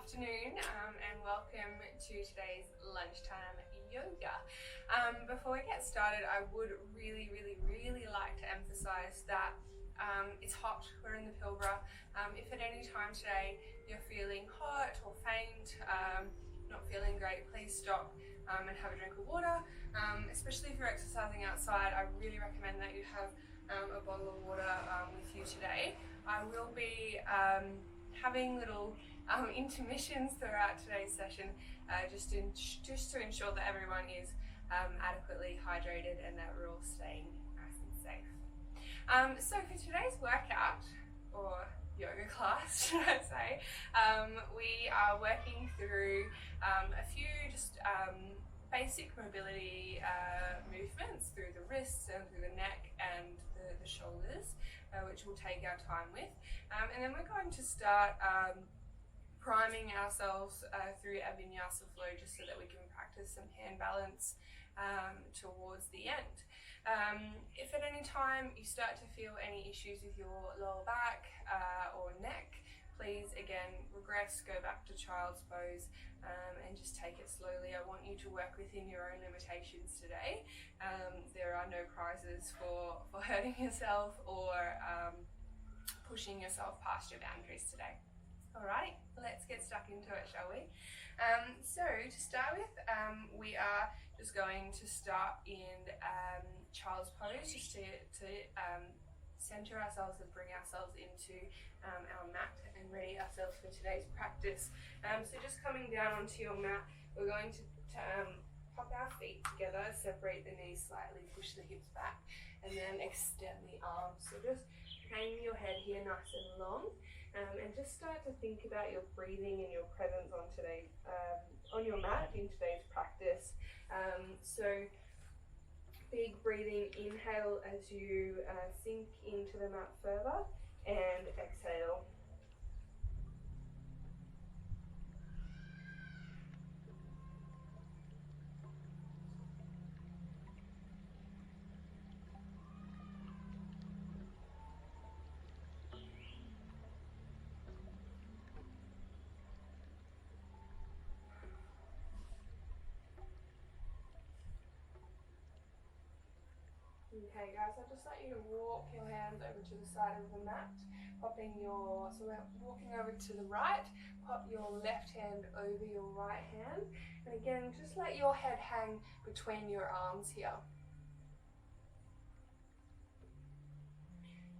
afternoon and welcome to today's lunchtime yoga. Before we get started, I would really like to emphasize that it's hot, we're in the Pilbara. If at any time today you're feeling hot or faint, not feeling great, please stop and have a drink of water. Especially if you're exercising outside, I really recommend that you have a bottle of water with you today. I will be having little intermissions throughout today's session just to ensure that everyone is adequately hydrated and that we're all staying nice and safe. So for today's workout, or yoga class should I say, we are working through a few just basic mobility movements through the wrists and through the neck and the shoulders, which we'll take our time with. And then we're going to start priming ourselves through our vinyasa flow just so that we can practice some hand balance towards the end. If at any time you start to feel any issues with your lower back or neck, please again regress, go back to child's pose and just take it slowly. I want you to work within your own limitations today. There are no prizes for hurting yourself or pushing yourself past your boundaries today. Alright, let's get stuck into it, shall we? So to start with, we are just going to start in child's pose, just to center ourselves and bring ourselves into our mat and ready ourselves for today's practice. So just coming down onto your mat, we're going to pop our feet together, separate the knees slightly, push the hips back, and then extend the arms. So just hang your head here nice and long, and just start to think about your breathing and your presence on today, on your mat in today's practice. So big breathing inhale as you sink into the mat further, and exhale. Okay guys, I'd just like you to walk your hands over to the side of the mat, so we're walking over to the right, pop your left hand over your right hand, and again, just let your head hang between your arms here.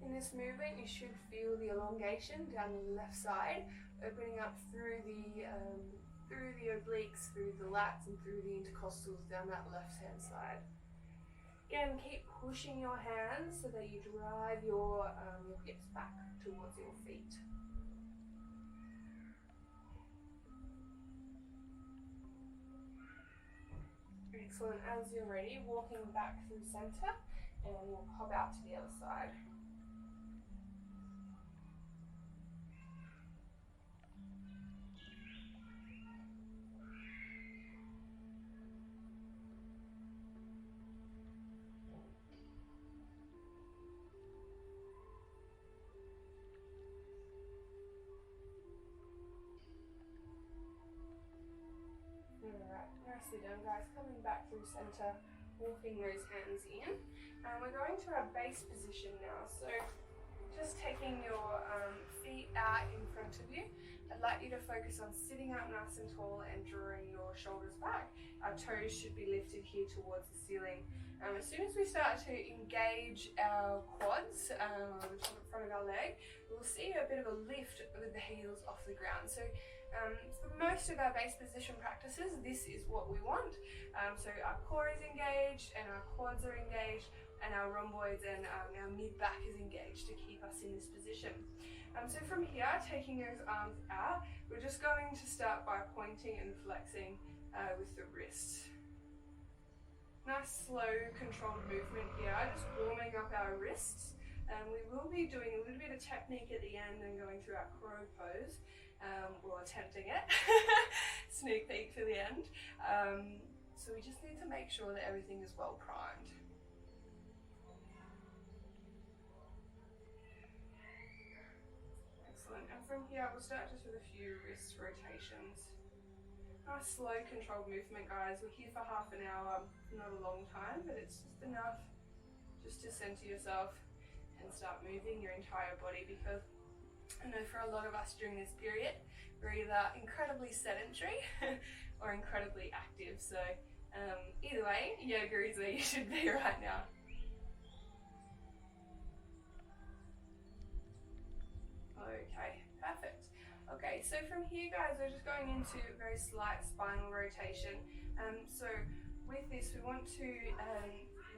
In this movement, you should feel the elongation down the left side, opening up through the obliques, through the lats, and through the intercostals down that left-hand side. Again, keep pushing your hands so that you drive your hips back towards your feet. Excellent. As you're ready, walking back through center, and we'll pop out to the other side. Alright, nicely done guys. Coming back through center, walking those hands in. And we're going to our base position now. So just taking your feet out in front of you. I'd like you to focus on sitting up nice and tall and drawing your shoulders back. Our toes should be lifted here towards the ceiling. As soon as we start to engage our quads, the front of our leg, we'll see a bit of a lift with the heels off the ground. So for most of our base position practices, this is what we want. So our core is engaged and our quads are engaged and our rhomboids and our mid-back is engaged to keep us in this position. So from here, taking those arms out, we're just going to start by pointing and flexing with the wrists. Nice, slow, controlled movement here, just warming up our wrists. We will be doing a little bit of technique at the end and going through our crow pose, or attempting it, sneak peek to the end. So we just need to make sure that everything is well primed. Excellent. And from here, we'll start just with a few wrist rotations. Nice, slow, controlled movement, guys. We're here for half an hour, not a long time, but it's just enough just to center yourself and start moving your entire body, because I know for a lot of us during this period, we're either incredibly sedentary or incredibly active. So either way, yoga is where you should be right now. Okay, perfect. Okay, so from here, guys, we're just going into a very slight spinal rotation. So with this, we want to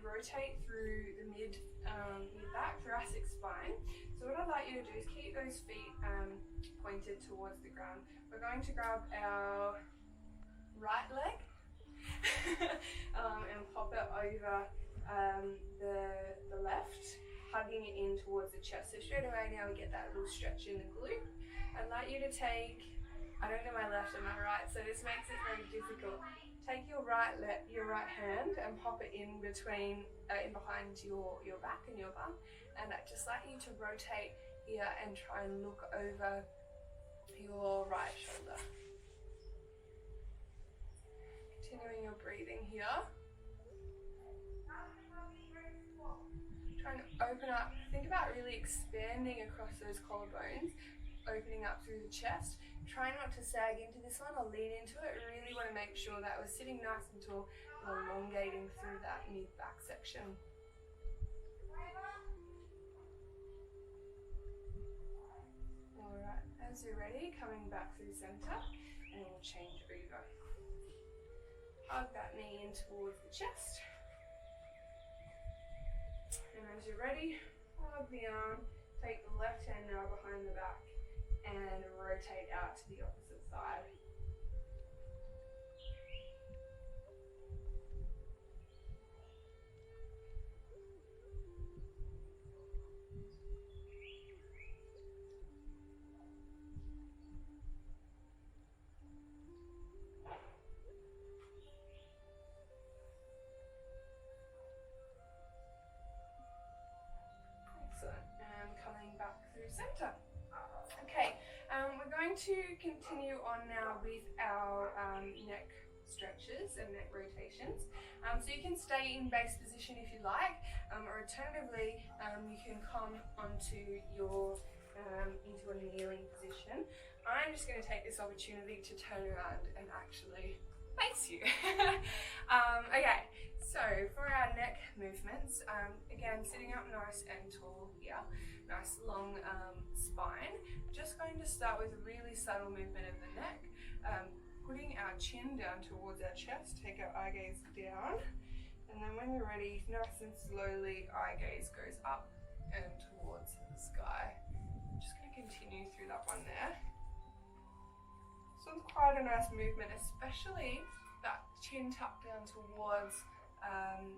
rotate through the mid-back thoracic spine. So what I'd like you to do is keep those feet pointed towards the ground. We're going to grab our right leg and pop it over the left, hugging it in towards the chest. So straight away now we get that little stretch in the glute. I'd like you to take, I don't know my left and my right, so this makes it very difficult. Take your right hand and pop it in between, in behind your back and your bum, and I'd just like you to rotate here and try and look over your right shoulder. Continuing your breathing here. Try and open up, think about really expanding across those collarbones, opening up through the chest. Try not to sag into this one or lean into it. Really want to make sure that we're sitting nice and tall and elongating through that mid-back section. Alright, as you're ready, coming back through center, and we'll change over. Hug that knee in towards the chest. And as you're ready, hug the arm, take the left hand now behind the back, and rotate out to the opposite side. Excellent. And coming back through center. Okay, we're going to continue on now with our neck stretches and neck rotations. So you can stay in base position if you like, or alternatively, you can come onto your into a kneeling position. I'm just going to take this opportunity to turn around and actually face you. Okay, so for our neck movements, again, sitting up nice and tall here, nice long spine. Just going to start with a really subtle movement of the neck, putting our chin down towards our chest, take our eye gaze down, and then when you're ready, nice and slowly, eye gaze goes up and towards the sky. I'm just going to continue through that one there. So it's quite a nice movement, especially that chin tucked down towards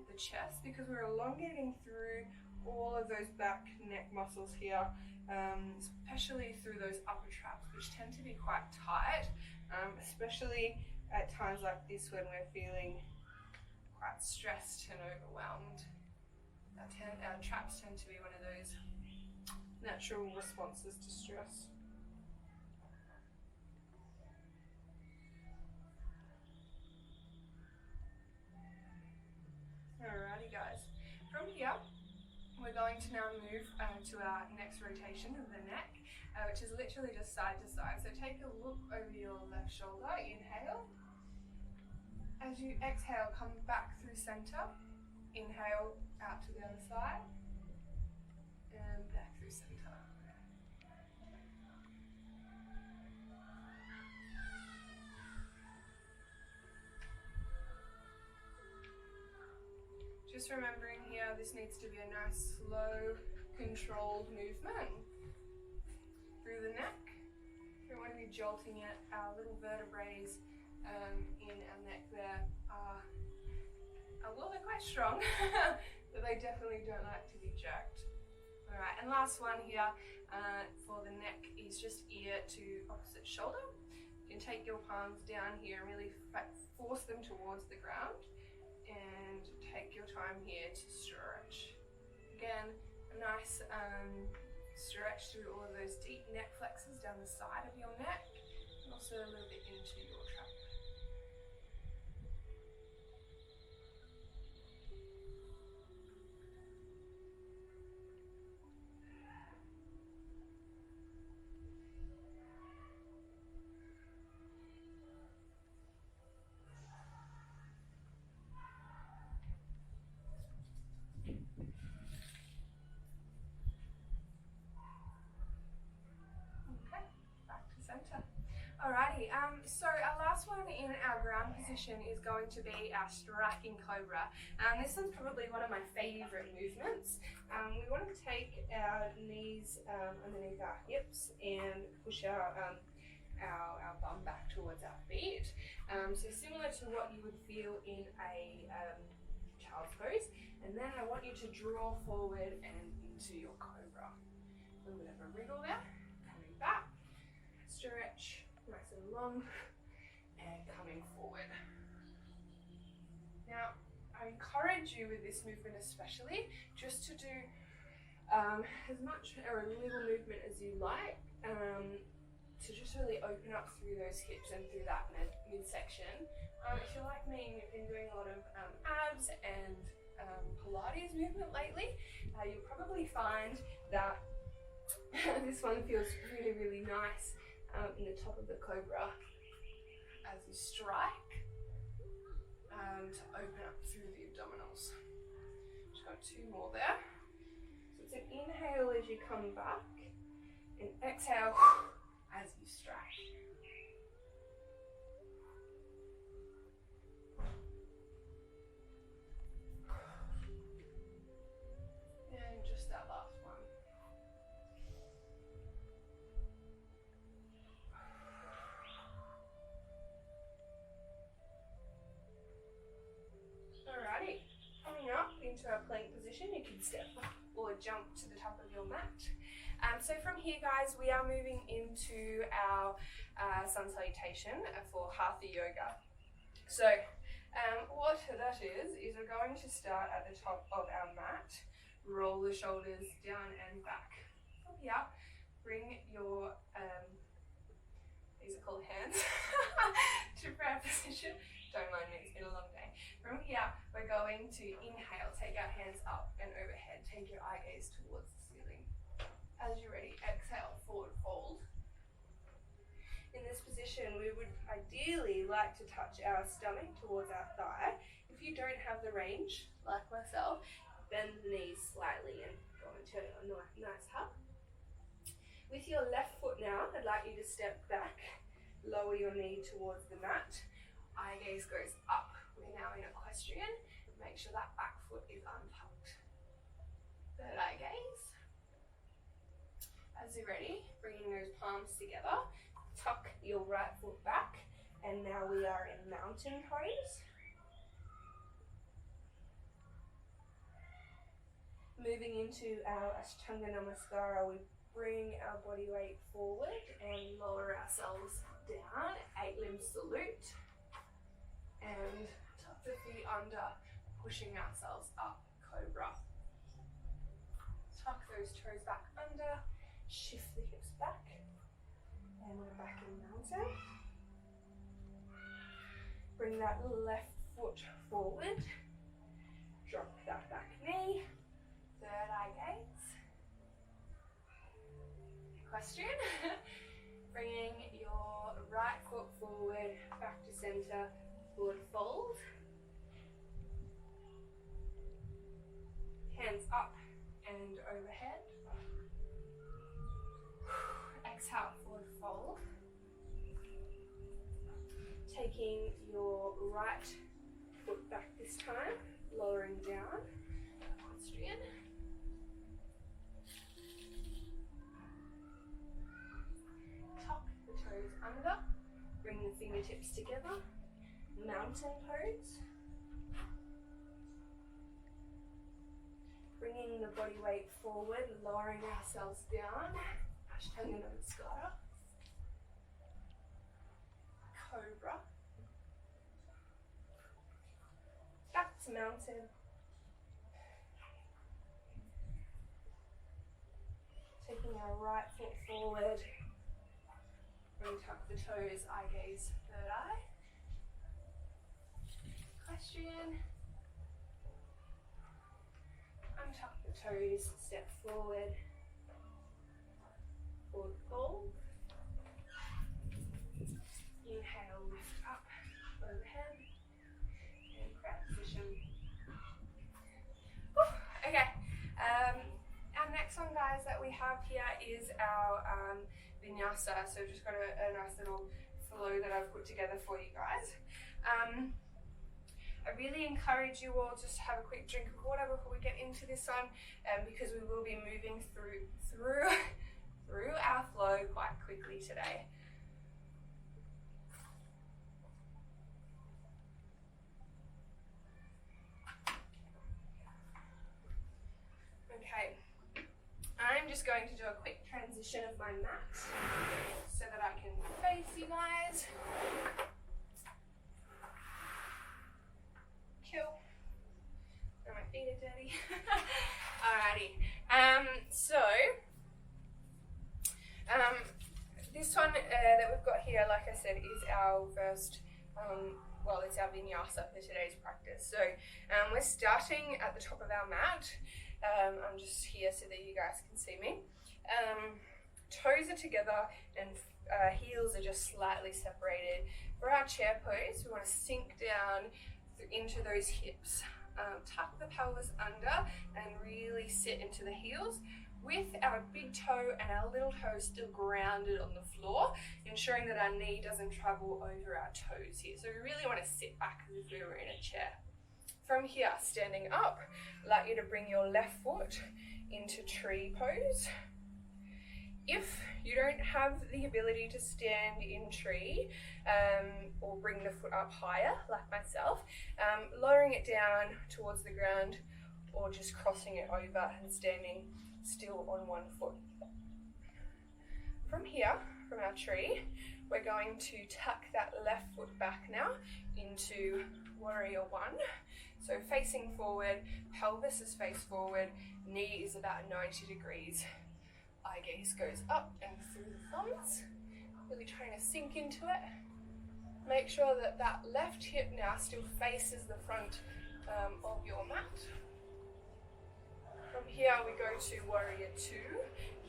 the chest, because we're elongating through all of those back neck muscles here, especially through those upper traps, which tend to be quite tight, especially at times like this when we're feeling quite stressed and overwhelmed. Our traps tend to be one of those natural responses to stress. Alrighty guys, from here we're going to now move to our next rotation of the neck, which is literally just side to side. So take a look over your left shoulder, inhale. As you exhale, come back through center, inhale out to the other side, and back through center. Just remembering here, this needs to be a nice, slow, controlled movement through the neck. Don't want to be jolting it. Our little vertebrae in our neck there are, well, they're quite strong, but they definitely don't like to be jerked. All right, and last one here for the neck is just ear to opposite shoulder. You can take your palms down here and really force them towards the ground. And take your time here to stretch. Again, a nice Stretch through all of those deep neck flexors down the side of your neck, and also a little bit into your trunk. Center. Alrighty, so our last one in our ground position is going to be our striking cobra. This one's probably one of my favorite movements. We want to take our knees underneath our hips and push our bum back towards our feet. So similar to what you would feel in a child's pose. And then I want you to draw forward and into your cobra. A little bit of a wriggle there, coming back. Stretch nice and long and coming forward. Now, I encourage you with this movement especially just to do as much or a little movement as you like to just really open up through those hips and through that midsection. If you're like me and you've been doing a lot of abs and Pilates movement lately, you'll probably find that this one feels really, really nice in the top of the cobra as you strike to open up through the abdominals. Just got two more there. So it's an inhale as you come back and exhale as you strike. And just that last one. Alrighty, coming up into our plank position, you can step or jump to the top of your mat. So from here, guys, we are moving into our sun salutation for Hatha Yoga. So what that is we're going to start at the top of our mat, roll the shoulders down and back. From here, bring your, these are called hands, to prayer position. Don't mind me, it's been a long day. From here, we're going to inhale, take our hands up and overhead, take your eye gaze towards the ceiling. As you're ready, exhale, forward fold. In this position, we would ideally like to touch our stomach towards our thigh. If you don't have the range, like myself, bend the knees slightly and go into a nice hug. With your left foot now, I'd like you to step back, lower your knee towards the mat. Eye gaze goes up. We're now in equestrian. Make sure that back foot is untucked. Third eye gaze. As you're ready, bringing those palms together, tuck your right foot back, and now we are in mountain pose. Moving into our Ashtanga Namaskara, we bring our body weight forward and lower ourselves down, 8-limb salute. And tuck the feet under, pushing ourselves up, cobra. Tuck those toes back under, shift the hips back, and we're back in mountain. Bring that left foot forward, drop that back knee, third eye gaze. Equestrian. Bringing your right foot forward, back to center, forward fold. Hands up and overhead. Exhale, forward fold. Taking your right foot back this time, lowering down, equestrian. Tuck the toes under, bring the fingertips together. Mountain pose. Bringing the body weight forward, lowering ourselves down. Ashtanga Namaskara. Cobra. Back to mountain. Taking Taking our right foot forward. Tuck the toes, eye gaze, third eye. Question. Untuck the toes, step forward. Forward fold. Inhale, lift up, overhead. And crab position. Whew. Okay. Our next one, guys, that we have here is our vinyasa. So just got a nice little flow that I've put together for you guys. I really encourage you all just to have a quick drink of water before we get into this one, because we will be moving through our flow quite quickly today. Okay, I'm just going to do a quick transition of my mat so that I can face you guys. Cool. Oh, my feet are dirty. Alrighty. This one that we've got here, like I said, is our first, it's our vinyasa for today's practice. So we're starting at the top of our mat. I'm just here so that you guys can see me. Toes are together and heels are just slightly separated. For our chair pose, we want to sink down into those hips. Tuck the pelvis under and really sit into the heels with our big toe and our little toe still grounded on the floor, ensuring that our knee doesn't travel over our toes here. So we really want to sit back as if we were in a chair. From here, standing up, I'd like you to bring your left foot into tree pose. If you don't have the ability to stand in tree or bring the foot up higher, like myself, lowering it down towards the ground or just crossing it over and standing still on one foot. From here, from our tree, we're going to tuck that left foot back now into warrior one. So facing forward, pelvis is face forward, knee is about 90 degrees. Eye gaze goes up and through the thumbs, really trying to sink into it. Make sure that that left hip now still faces the front of your mat. From here we go to warrior two.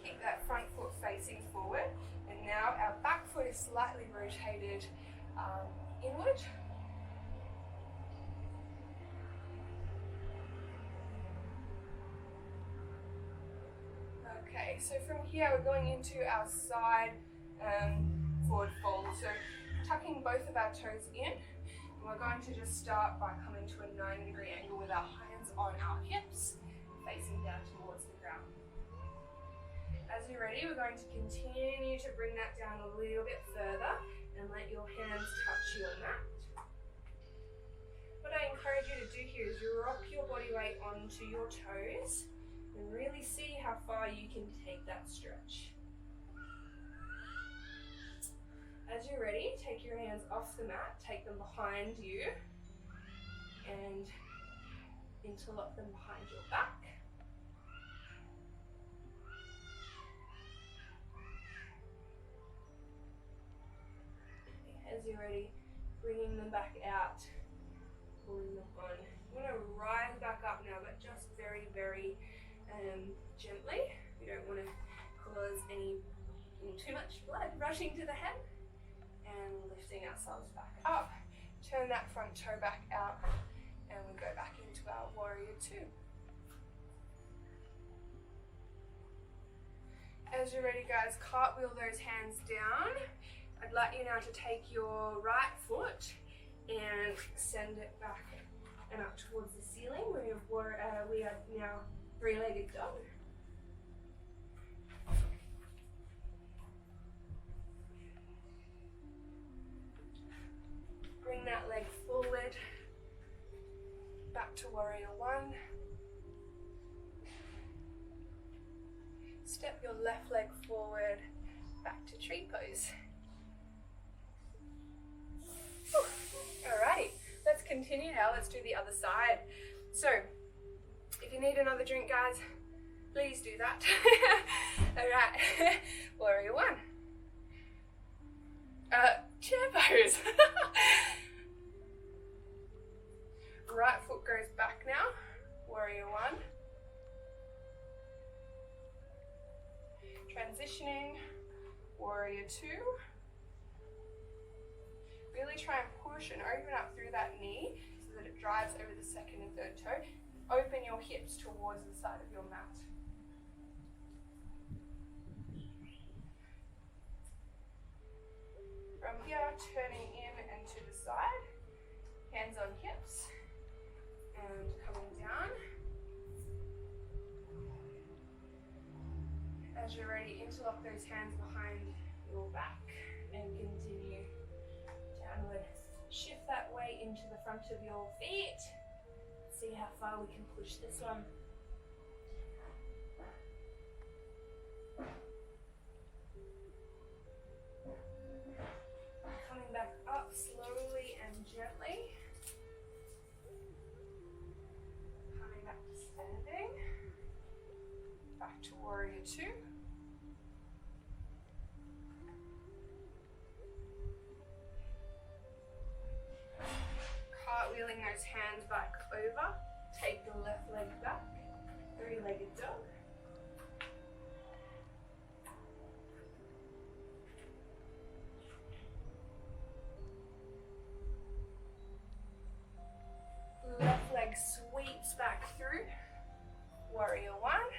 Keep that front foot facing forward, and now our back foot is slightly rotated inward. Okay, so from here we're going into our side forward fold. So tucking both of our toes in, and we're going to just start by coming to a 90-degree angle with our hands on our hips, facing down towards the ground. As you're ready, we're going to continue to bring that down a little bit further and let your hands touch your mat. What I encourage you to do here is you rock your body weight onto your toes and really see how far you can take that stretch. As you're ready, take your hands off the mat, take them behind you and interlock them behind your back. As you're ready, bringing them back out, pulling them on. I'm going to rise back up now, but just very, very gently. We don't want to cause too much blood rushing to the head. And lifting ourselves back up. Turn that front toe back out, and we go back into our warrior two. As you're ready, guys, cartwheel those hands down. I'd like you now to take your right foot and send it back and up towards the ceiling. We are now three-legged dog. Bring that leg forward, back to warrior one. Step your left leg forward, back to tree pose. Alrighty, let's continue now. Let's do the other side. So, if you need another drink, guys, please do that. All right, warrior one. Chair pose. Right foot goes back now, warrior one. Transitioning, warrior two. Really try and push and open up through that knee so that it drives over the second and third toe. Open your hips towards the side of your mat. From here, turning in and to the side, hands on hips, and coming down. As you're ready, interlock those hands behind your back and continue downward. Shift that weight into the front of your feet. See how far we can push this one. Coming back up slowly and gently. Coming back to standing. Back to warrior two. Cartwheeling those hands back over. Take the left leg back. Three-legged dog. Left leg sweeps back through. Warrior one.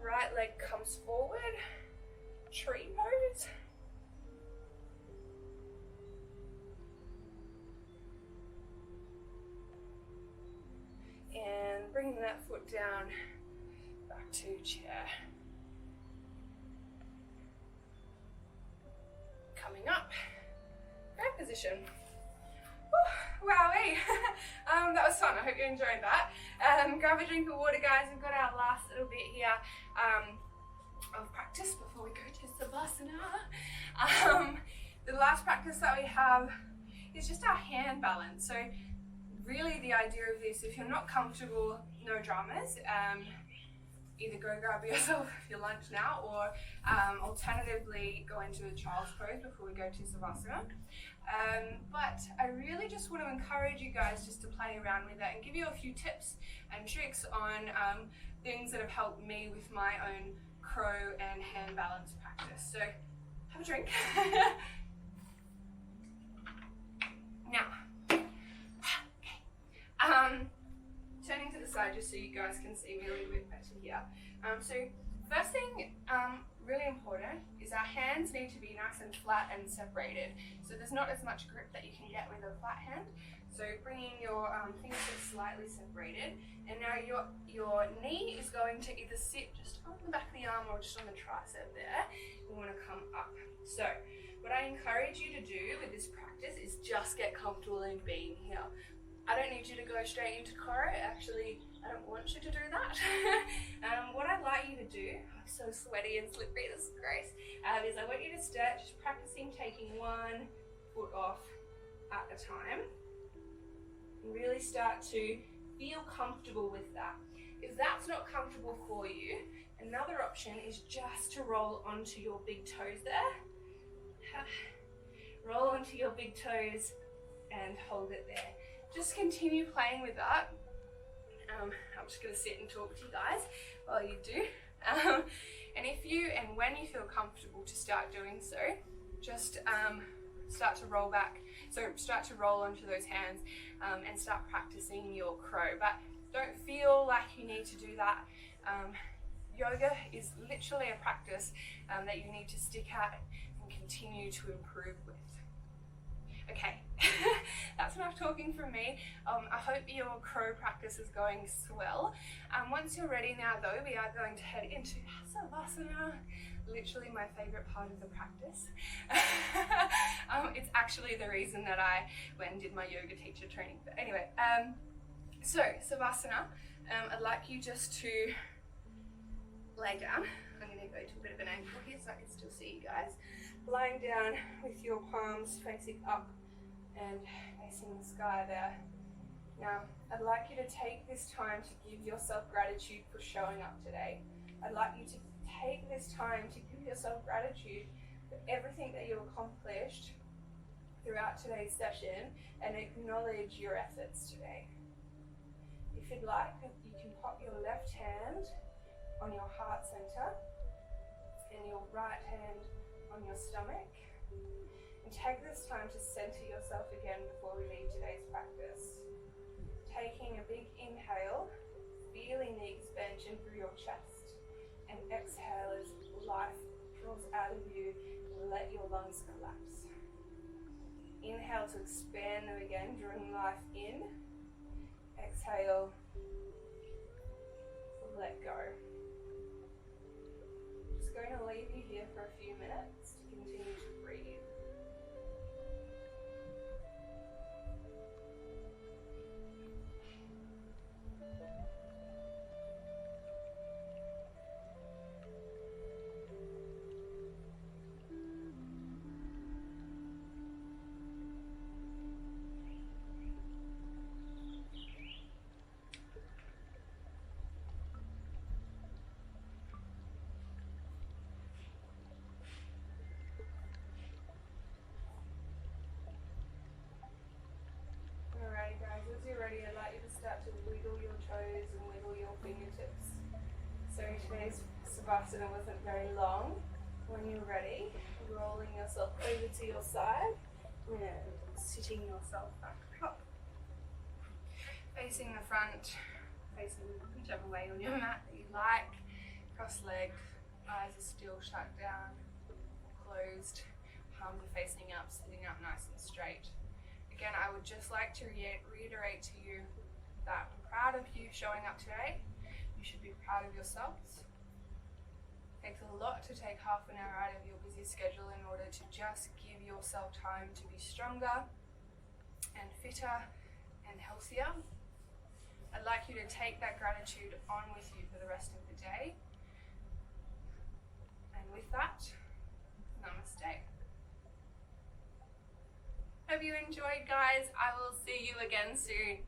Right leg comes forward. Tree pose. And bringing that foot down, back to chair. Coming up, grab position. Wowee, that was fun. I hope you enjoyed that. Grab a drink of water, guys. We've got our last little bit here of practice before we go to Savasana. The last practice that we have is just our hand balance. So really the idea of this, if you're not comfortable, no dramas. Either go grab yourself your lunch now, or alternatively go into a child's pose before we go to Savasana. But I really just want to encourage you guys just to play around with that and give you a few tips and tricks on things that have helped me with my own crow and hand balance practice. So have a drink. Now, turning to the side just so you guys can see me a little bit better here. So first thing, really important, is our hands need to be nice and flat and separated. So there's not as much grip that you can get with a flat hand. So bringing your fingertips slightly separated, and now your knee is going to either sit just on the back of the arm or just on the tricep there. We want to come up. So what I encourage you to do with this practice is just get comfortable in being here. I don't need you to go straight into choro. Actually, I don't want you to do that. What I'd like you to do, I'm so sweaty and slippery, this is great, is I want you to start just practicing taking one foot off at a time. And really start to feel comfortable with that. If that's not comfortable for you, another option is just to roll onto your big toes there. Roll onto your big toes and hold it there. Just continue playing with that. I'm just going to sit and talk to you guys while you do. And if you and when you feel comfortable to start doing so, just start to roll back. So start to roll onto those hands and start practicing your crow. But don't feel like you need to do that. Yoga is literally a practice that you need to stick at and continue to improve with. Okay, that's enough talking from me. I hope your crow practice is going swell. Once you're ready now though, we are going to head into Savasana, literally my favorite part of the practice. It's actually the reason that I went and did my yoga teacher training. But anyway, so Savasana, I'd like you just to lay down. I'm going to go to a bit of an angle here so I can still see you guys. Lying down with your palms facing up and facing the sky there. Now, I'd like you to take this time to give yourself gratitude for showing up today. I'd like you to take this time to give yourself gratitude for everything that you accomplished throughout today's session and acknowledge your efforts today. If you'd like, you can pop your left hand on your heart center and your right hand on your stomach. And take this time to center yourself again before we leave today's practice. Taking a big inhale, feeling the expansion through your chest, and exhale as life draws out of you and let your lungs collapse. Inhale to expand them again, drawing life in. Exhale, let go. Just going to leave you here for a few minutes to continue to breathe. Alright guys, as you're ready, I'd like you to start to wiggle your toes and wiggle your fingertips. So today's Savasana wasn't very long. When you're ready, rolling yourself over to your side and sitting yourself back up. Facing the front, facing whichever way on your mat that you like. Cross-legged, eyes are still shut down, closed, palms are facing up, sitting up nice and straight. Again, I would just like to reiterate to you that I'm proud of you showing up today. You should be proud of yourselves. It takes a lot to take half an hour out of your busy schedule in order to just give yourself time to be stronger and fitter and healthier. I'd like you to take that gratitude on with you for the rest of the day. And with that, namaste. Hope you enjoyed, guys. I will see you again soon.